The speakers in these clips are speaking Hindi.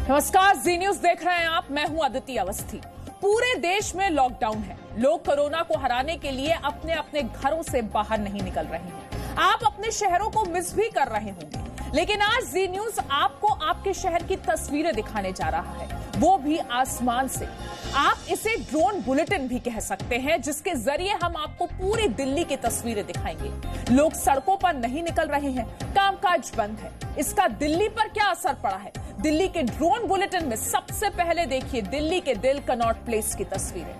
नमस्कार, जी न्यूज देख रहे हैं आप। मैं हूं अदिति अवस्थी। पूरे देश में लॉकडाउन है। लोग कोरोना को हराने के लिए अपने अपने घरों से बाहर नहीं निकल रहे हैं। आप अपने शहरों को मिस भी कर रहे होंगे, लेकिन आज जी न्यूज आपको आपके शहर की तस्वीरें दिखाने जा रहा है, वो भी आसमान से। आप इसे ड्रोन बुलेटिन भी कह सकते हैं, जिसके जरिए हम आपको पूरी दिल्ली की तस्वीरें दिखाएंगे। लोग सड़कों पर नहीं निकल रहे हैं, कामकाज बंद है। इसका दिल्ली पर क्या असर पड़ा है? दिल्ली के ड्रोन बुलेटिन में सबसे पहले देखिए दिल्ली के दिल कनॉट प्लेस की तस्वीरें।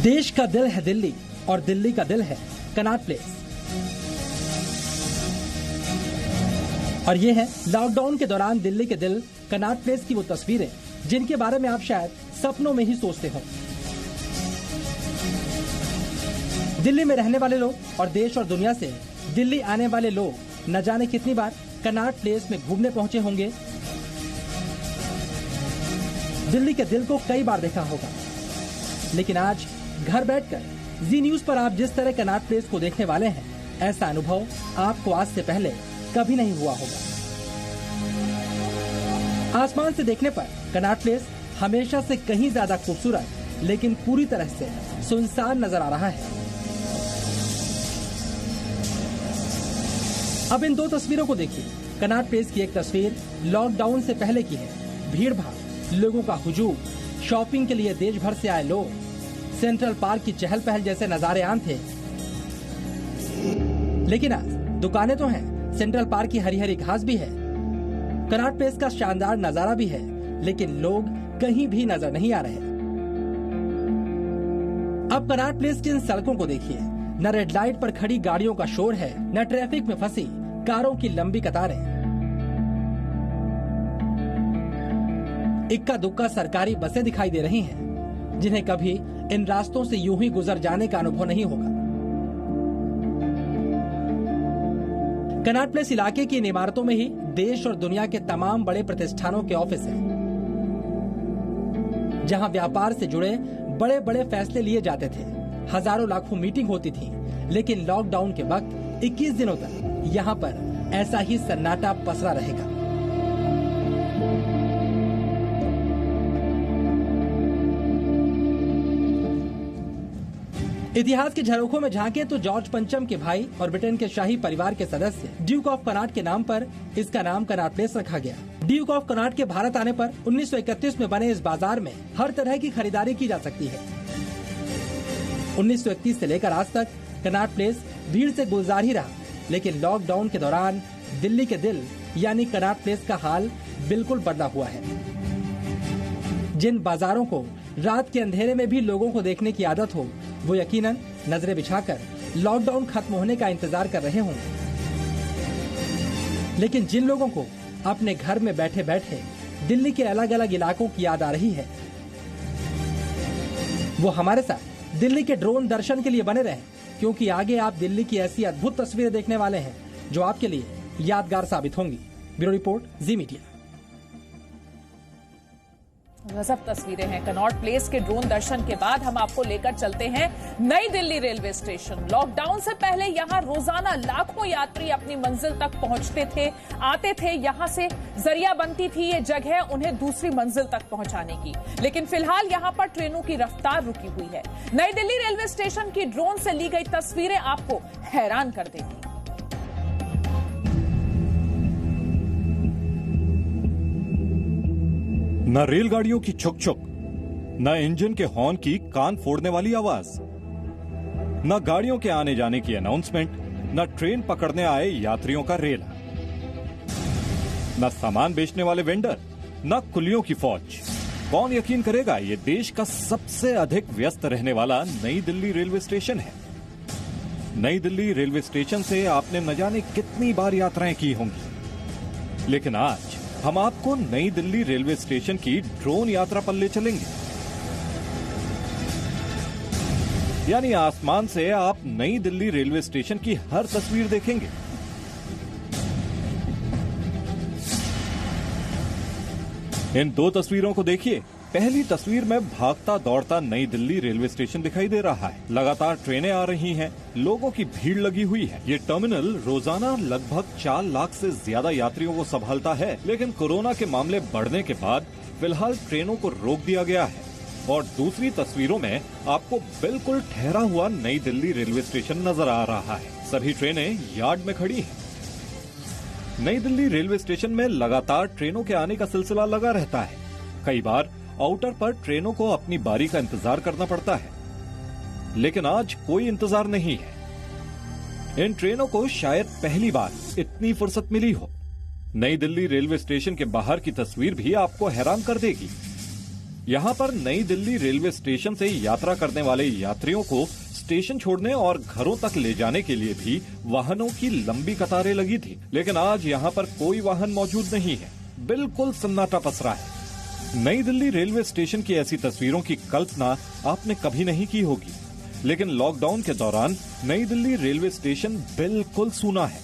देश का दिल है दिल्ली और दिल्ली का दिल है कनॉट प्लेस। और ये है लॉकडाउन के दौरान दिल्ली के दिल कनॉट प्लेस की वो तस्वीरें जिनके बारे में आप शायद सपनों में ही सोचते हो। दिल्ली में रहने वाले लोग और देश और दुनिया से दिल्ली आने वाले लोग न जाने कितनी बार कनॉट प्लेस में घूमने पहुंचे होंगे। दिल्ली के दिल को कई बार देखा होगा, लेकिन आज घर बैठकर जी न्यूज पर आप जिस तरह कनॉट प्लेस को देखने वाले हैं, ऐसा अनुभव आपको आज से पहले कभी नहीं हुआ होगा। आसमान से देखने पर कनॉट प्लेस हमेशा से कहीं ज्यादा खूबसूरत, लेकिन पूरी तरह से सुनसान नजर आ रहा है। अब इन दो तस्वीरों को देखिए। कनॉट प्लेस की एक तस्वीर लॉकडाउन से पहले की है। भीड़ भाड़, लोगों का हुजूम, शॉपिंग के लिए देश भर से आए लोग, सेंट्रल पार्क की चहल पहल जैसे नजारे आम थे। लेकिन आज दुकानें तो हैं, सेंट्रल पार्क की हरी हरी घास भी है, कनॉट प्लेस का शानदार नजारा भी है, लेकिन लोग कहीं भी नजर नहीं आ रहे। अब कनॉट प्लेस की इन सड़कों को देखिए। न रेड लाइट पर खड़ी गाड़ियों का शोर है, न ट्रैफिक में फंसी कारों की लंबी कतारें। इक्का दुक्का सरकारी बसें दिखाई दे रही हैं, जिन्हें कभी इन रास्तों से यूं ही गुजर जाने का अनुभव नहीं होगा। कनॉट प्लेस इलाके की इन इमारतों में ही देश और दुनिया के तमाम बड़े प्रतिष्ठानों के ऑफिस हैं, जहां व्यापार से जुड़े बड़े बड़े फैसले लिए जाते थे। हजारों लाखों मीटिंग होती थी, लेकिन लॉकडाउन के वक्त 21 दिनों तक यहाँ पर ऐसा ही सन्नाटा पसरा रहेगा। इतिहास के झरोखों में झांके तो जॉर्ज पंचम के भाई और ब्रिटेन के शाही परिवार के सदस्य ड्यूक ऑफ कनॉट के नाम पर इसका नाम कनॉट प्लेस रखा गया। ड्यूक ऑफ कनॉट के भारत आने पर 1931 में बने इस बाजार में हर तरह की खरीदारी की जा सकती है। 1931 से लेकर आज तक कनॉट प्लेस भीड़ से गुलजार ही रहा, लेकिन लॉकडाउन के दौरान दिल्ली के दिल यानी कनॉट प्लेस का हाल बिल्कुल बदला हुआ है। जिन बाजारों को रात के अंधेरे में भी लोगों को देखने की आदत हो, वो यकीनन नजरें बिछाकर लॉकडाउन खत्म होने का इंतजार कर रहे होंगे। लेकिन जिन लोगों को अपने घर में बैठे बैठे दिल्ली के अलग अलग इलाकों की याद आ रही है, वो हमारे साथ दिल्ली के ड्रोन दर्शन के लिए बने रहें, क्योंकि आगे आप दिल्ली की ऐसी अद्भुत तस्वीरें देखने वाले हैं जो आपके लिए यादगार साबित होंगी। ब्यूरो रिपोर्ट, जी मीडिया। गजब तस्वीरें हैं। कनॉट प्लेस के ड्रोन दर्शन के बाद हम आपको लेकर चलते हैं नई दिल्ली रेलवे स्टेशन। लॉकडाउन से पहले यहां रोजाना लाखों यात्री अपनी मंजिल तक पहुंचते थे, आते थे। यहां से जरिया बनती थी ये जगह उन्हें दूसरी मंजिल तक पहुंचाने की। लेकिन फिलहाल यहां पर ट्रेनों की रफ्तार रुकी हुई है। नई दिल्ली रेलवे स्टेशन की ड्रोन से ली गई तस्वीरें आपको हैरान कर देंगी। न रेलगाड़ियों की छुक छुक, न इंजन के हॉर्न की कान फोड़ने वाली आवाज, न गाड़ियों के आने जाने की अनाउंसमेंट, न ट्रेन पकड़ने आए यात्रियों का रेला, न सामान बेचने वाले वेंडर, न कुलियों की फौज। कौन यकीन करेगा, ये देश का सबसे अधिक व्यस्त रहने वाला नई दिल्ली रेलवे स्टेशन है। नई दिल्ली रेलवे स्टेशन से आपने न जाने कितनी बार यात्राएं की होंगी, लेकिन आज हम आपको नई दिल्ली रेलवे स्टेशन की ड्रोन यात्रा पर ले चलेंगे। यानी आसमान से आप नई दिल्ली रेलवे स्टेशन की हर तस्वीर देखेंगे। इन दो तस्वीरों को देखिए। पहली तस्वीर में भागता दौड़ता नई दिल्ली रेलवे स्टेशन दिखाई दे रहा है। लगातार ट्रेनें आ रही हैं, लोगों की भीड़ लगी हुई है। ये टर्मिनल रोजाना लगभग 4 लाख से ज्यादा यात्रियों को संभालता है, लेकिन कोरोना के मामले बढ़ने के बाद फिलहाल ट्रेनों को रोक दिया गया है। और दूसरी तस्वीरों में आपको बिल्कुल ठहरा हुआ नई दिल्ली रेलवे स्टेशन नजर आ रहा है। सभी ट्रेनें यार्ड में खड़ी हैं। नई दिल्ली रेलवे स्टेशन में लगातार ट्रेनों के आने का सिलसिला लगा रहता है। कई बार आउटर पर ट्रेनों को अपनी बारी का इंतजार करना पड़ता है, लेकिन आज कोई इंतजार नहीं है। इन ट्रेनों को शायद पहली बार इतनी फुर्सत मिली हो। नई दिल्ली रेलवे स्टेशन के बाहर की तस्वीर भी आपको हैरान कर देगी। यहां पर नई दिल्ली रेलवे स्टेशन से यात्रा करने वाले यात्रियों को स्टेशन छोड़ने और घरों तक ले जाने के लिए भी वाहनों की लंबी कतारें लगी थी, लेकिन आज यहां पर कोई वाहन मौजूद नहीं है। बिल्कुल सन्नाटा पसरा है। नई दिल्ली रेलवे स्टेशन की ऐसी तस्वीरों की कल्पना आपने कभी नहीं की होगी, लेकिन लॉकडाउन के दौरान नई दिल्ली रेलवे स्टेशन बिल्कुल सूना है।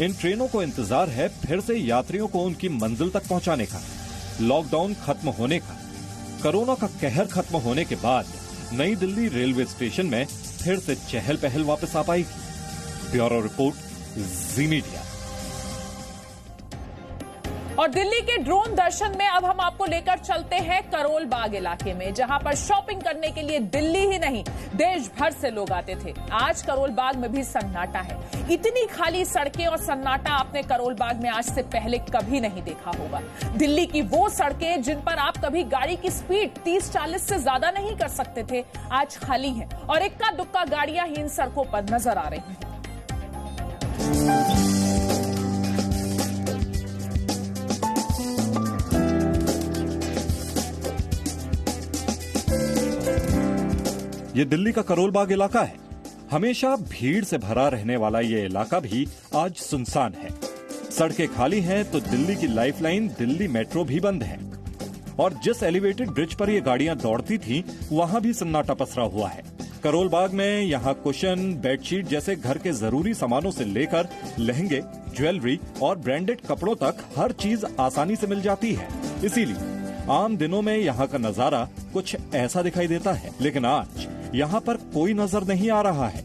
इन ट्रेनों को इंतजार है फिर से यात्रियों को उनकी मंजिल तक पहुंचाने का। लॉकडाउन खत्म होने का, कोरोना का कहर खत्म होने के बाद नई दिल्ली रेलवे स्टेशन में फिर से चहल पहल वापस आ पाएगी। ब्यूरो रिपोर्ट, जी मीडिया। और दिल्ली के ड्रोन दर्शन में अब हम आपको लेकर चलते हैं करोल बाग इलाके में, जहां पर शॉपिंग करने के लिए दिल्ली ही नहीं देश भर से लोग आते थे। आज करोल बाग में भी सन्नाटा है। इतनी खाली सड़कें और सन्नाटा आपने करोल बाग में आज से पहले कभी नहीं देखा होगा। दिल्ली की वो सड़कें जिन पर आप कभी गाड़ी की स्पीड 30-40 से ज्यादा नहीं कर सकते थे, आज खाली हैं और इक्का दुक्का गाड़ियां ही इन सड़कों पर नजर आ रही हैं। ये दिल्ली का करोल बाग इलाका है। हमेशा भीड़ से भरा रहने वाला ये इलाका भी आज सुनसान है। सड़कें खाली हैं तो दिल्ली की लाइफलाइन दिल्ली मेट्रो भी बंद है। और जिस एलिवेटेड ब्रिज पर ये गाड़ियां दौड़ती थीं, वहां भी सन्नाटा पसरा हुआ है। करोल बाग में यहाँ कुशन, बेडशीट जैसे घर के जरूरी सामानों से लेकर लहंगे, ज्वेलरी और ब्रांडेड कपड़ों तक हर चीज आसानी से मिल जाती है। इसीलिए आम दिनों में यहाँ का नजारा कुछ ऐसा दिखाई देता है, लेकिन आज यहाँ पर कोई नजर नहीं आ रहा है।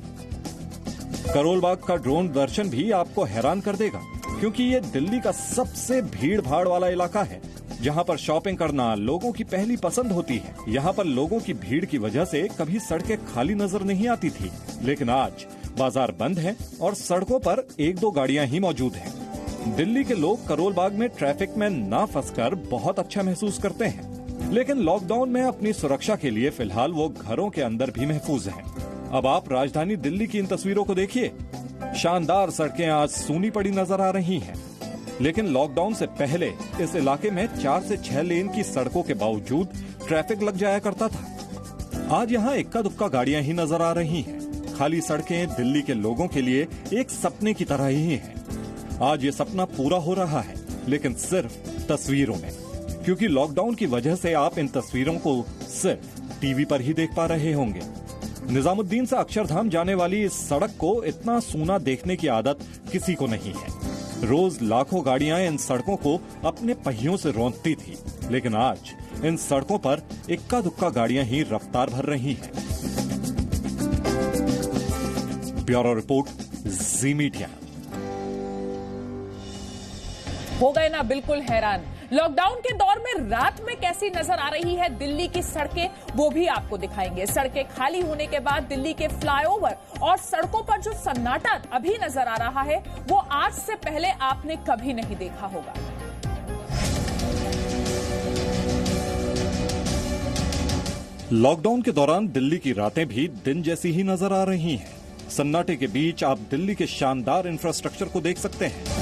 करोल बाग का ड्रोन दर्शन भी आपको हैरान कर देगा, क्योंकि ये दिल्ली का सबसे भीड़ भाड़ वाला इलाका है, जहाँ पर शॉपिंग करना लोगों की पहली पसंद होती है। यहाँ पर लोगों की भीड़ की वजह से कभी सड़कें खाली नजर नहीं आती थी, लेकिन आज बाजार बंद है और सड़कों पर 1-2 गाड़ियां ही मौजूद हैं। दिल्ली के लोग करोल बाग में ट्रैफिक में ना फंसकर बहुत अच्छा महसूस करते हैं, लेकिन लॉकडाउन में अपनी सुरक्षा के लिए फिलहाल वो घरों के अंदर भी महफूज हैं। अब आप राजधानी दिल्ली की इन तस्वीरों को देखिए। शानदार सड़कें आज सूनी पड़ी नजर आ रही हैं, लेकिन लॉकडाउन से पहले इस इलाके में 4 से 6 लेन की सड़कों के बावजूद ट्रैफिक लग जाया करता था। आज यहाँ इक्का दुक्का गाड़ियां ही नजर आ रही हैं। खाली सड़कें दिल्ली के लोगों के लिए एक सपने की तरह ही हैं। आज ये सपना पूरा हो रहा है, लेकिन सिर्फ तस्वीरों में, क्योंकि लॉकडाउन की वजह से आप इन तस्वीरों को सिर्फ टीवी पर ही देख पा रहे होंगे। निजामुद्दीन से अक्षरधाम जाने वाली इस सड़क को इतना सूना देखने की आदत किसी को नहीं है। रोज लाखों गाड़ियां इन सड़कों को अपने पहियों से रौंदती थी, लेकिन आज इन सड़कों पर इक्का दुक्का गाड़ियां ही रफ्तार भर रही हैं। ब्यूरो रिपोर्ट, जी मीडिया। हो गए ना बिल्कुल हैरान। लॉकडाउन के दौर में रात में कैसी नजर आ रही है दिल्ली की सड़कें, वो भी आपको दिखाएंगे। सड़कें खाली होने के बाद दिल्ली के फ्लाईओवर और सड़कों पर जो सन्नाटा अभी नजर आ रहा है, वो आज से पहले आपने कभी नहीं देखा होगा। लॉकडाउन के दौरान दिल्ली की रातें भी दिन जैसी ही नजर आ रही हैं। सन्नाटे के बीच आप दिल्ली के शानदार इंफ्रास्ट्रक्चर को देख सकते हैं।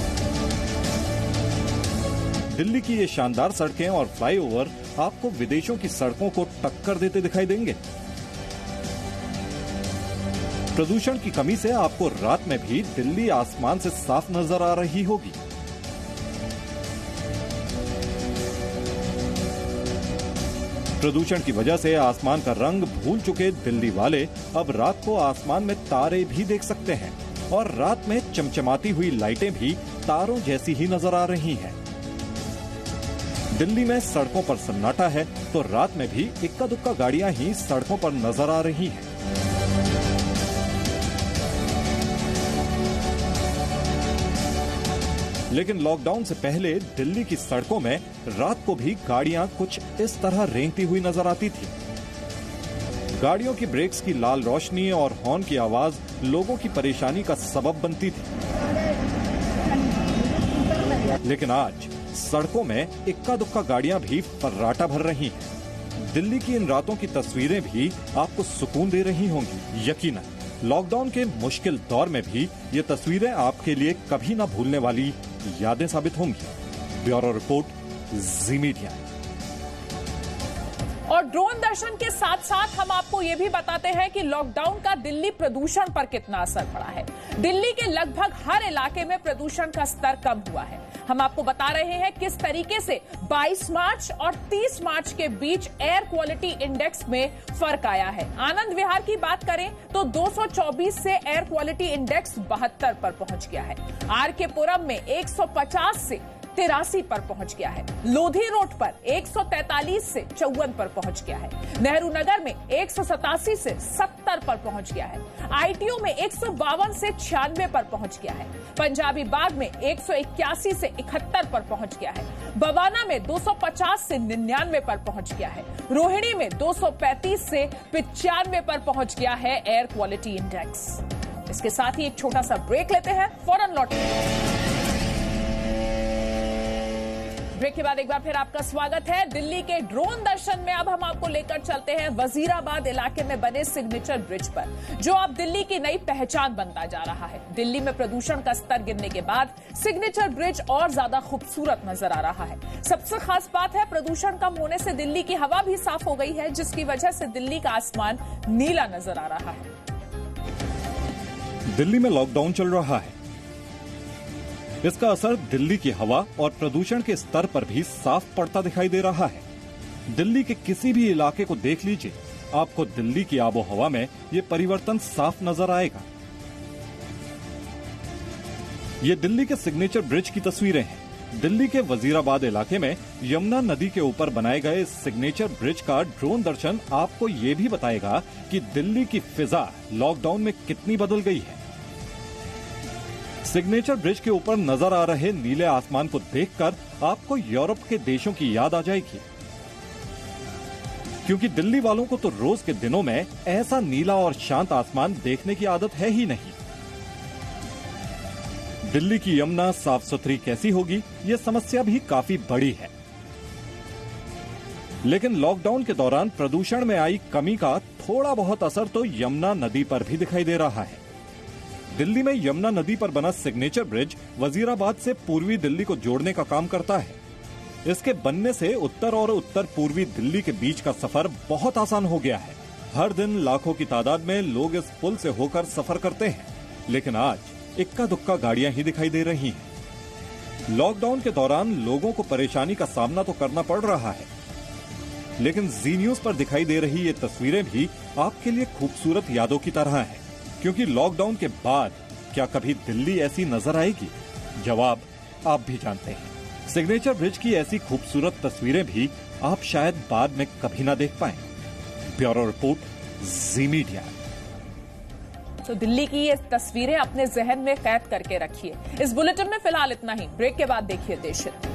दिल्ली की ये शानदार सड़कें और फ्लाईओवर आपको विदेशों की सड़कों को टक्कर देते दिखाई देंगे। प्रदूषण की कमी से आपको रात में भी दिल्ली आसमान से साफ नजर आ रही होगी। प्रदूषण की वजह से आसमान का रंग भूल चुके दिल्ली वाले अब रात को आसमान में तारे भी देख सकते हैं और रात में चमचमाती हुई लाइटें भी तारों जैसी ही नजर आ रही हैं। दिल्ली में सड़कों पर सन्नाटा है तो रात में भी इक्का दुक्का गाड़ियां ही सड़कों पर नजर आ रही हैं। लेकिन लॉकडाउन से पहले दिल्ली की सड़कों में रात को भी गाड़ियां कुछ इस तरह रेंगती हुई नजर आती थी। गाड़ियों की ब्रेक्स की लाल रोशनी और हॉर्न की आवाज लोगों की परेशानी का सबब बनती थी। लेकिन आज सड़कों में इक्का दुक्का गाड़ियां भी फर्राटा भर रही हैं। दिल्ली की इन रातों की तस्वीरें भी आपको सुकून दे रही होंगी। यकीनन लॉकडाउन के मुश्किल दौर में भी ये तस्वीरें आपके लिए कभी ना भूलने वाली यादें साबित होंगी। ब्यूरो रिपोर्ट, जी मीडिया। और ड्रोन दर्शन के साथ साथ हम आपको ये भी बताते हैं कि लॉकडाउन का दिल्ली प्रदूषण पर कितना असर पड़ा है। दिल्ली के लगभग हर इलाके में प्रदूषण का स्तर कम हुआ है। हम आपको बता रहे हैं किस तरीके से 22 मार्च और 30 मार्च के बीच एयर क्वालिटी इंडेक्स में फर्क आया है। आनंद विहार की बात करें तो 224 से एयर क्वालिटी इंडेक्स 72 पर पहुंच गया है। आरके पुरम में 150 से 83 पर पहुंच गया है। लोधी रोड पर 143 से 54 पर पहुंच गया है। नेहरू नगर में 187 से 70 पर पहुंच गया है। आईटीओ में 152 से 96 पर पहुंच गया है। पंजाबी बाग में 181 से 71 पर पहुंच गया है। बवाना में 250 से 99 पर पहुंच गया है। रोहिणी में 235 से 95 पर पहुंच गया है एयर क्वालिटी इंडेक्स। इसके साथ ही एक छोटा सा ब्रेक लेते हैं, फौरन लौटेंगे। ब्रेक के बाद एक बार फिर आपका स्वागत है। दिल्ली के ड्रोन दर्शन में अब हम आपको लेकर चलते हैं वजीराबाद इलाके में बने सिग्नेचर ब्रिज पर, जो अब दिल्ली की नई पहचान बनता जा रहा है। दिल्ली में प्रदूषण का स्तर गिरने के बाद सिग्नेचर ब्रिज और ज्यादा खूबसूरत नजर आ रहा है। सबसे खास बात है, प्रदूषण कम होने से दिल्ली की हवा भी साफ हो गई है, जिसकी वजह से दिल्ली का आसमान नीला नजर आ रहा है। दिल्ली में लॉकडाउन चल रहा है। इसका असर दिल्ली की हवा और प्रदूषण के स्तर पर भी साफ पड़ता दिखाई दे रहा है। दिल्ली के किसी भी इलाके को देख लीजिए, आपको दिल्ली की आबोहवा में ये परिवर्तन साफ नजर आएगा। ये दिल्ली के सिग्नेचर ब्रिज की तस्वीरें हैं। दिल्ली के वजीराबाद इलाके में यमुना नदी के ऊपर बनाए गए इस सिग्नेचर ब्रिज का ड्रोन दर्शन आपको ये भी बताएगा कि दिल्ली की फिजा लॉकडाउन में कितनी बदल गई है। सिग्नेचर ब्रिज के ऊपर नजर आ रहे नीले आसमान को देखकर आपको यूरोप के देशों की याद आ जाएगी, क्योंकि दिल्ली वालों को तो रोज के दिनों में ऐसा नीला और शांत आसमान देखने की आदत है ही नहीं। दिल्ली की यमुना साफ सुथरी कैसी होगी, ये समस्या भी काफी बड़ी है। लेकिन लॉकडाउन के दौरान प्रदूषण में आई कमी का थोड़ा बहुत असर तो यमुना नदी पर भी दिखाई दे रहा है। दिल्ली में यमुना नदी पर बना सिग्नेचर ब्रिज वजीराबाद से पूर्वी दिल्ली को जोड़ने का काम करता है। इसके बनने से उत्तर और उत्तर पूर्वी दिल्ली के बीच का सफर बहुत आसान हो गया है। हर दिन लाखों की तादाद में लोग इस पुल से होकर सफर करते हैं, लेकिन आज इक्का दुक्का गाड़ियां ही दिखाई दे रही हैं। लॉकडाउन के दौरान लोगों को परेशानी का सामना तो करना पड़ रहा है, लेकिन जी न्यूज पर दिखाई दे रही ये तस्वीरें भी आपके लिए खूबसूरत यादों की तरह हैं। क्योंकि लॉकडाउन के बाद क्या कभी दिल्ली ऐसी नजर आएगी? जवाब आप भी जानते हैं। सिग्नेचर ब्रिज की ऐसी खूबसूरत तस्वीरें भी आप शायद बाद में कभी ना देख पाएं। ब्यूरो रिपोर्ट, जी मीडिया। तो दिल्ली की ये तस्वीरें अपने जहन में कैद करके रखिए। इस बुलेटिन में फिलहाल इतना ही। ब्रेक के बाद देखिए देश हित।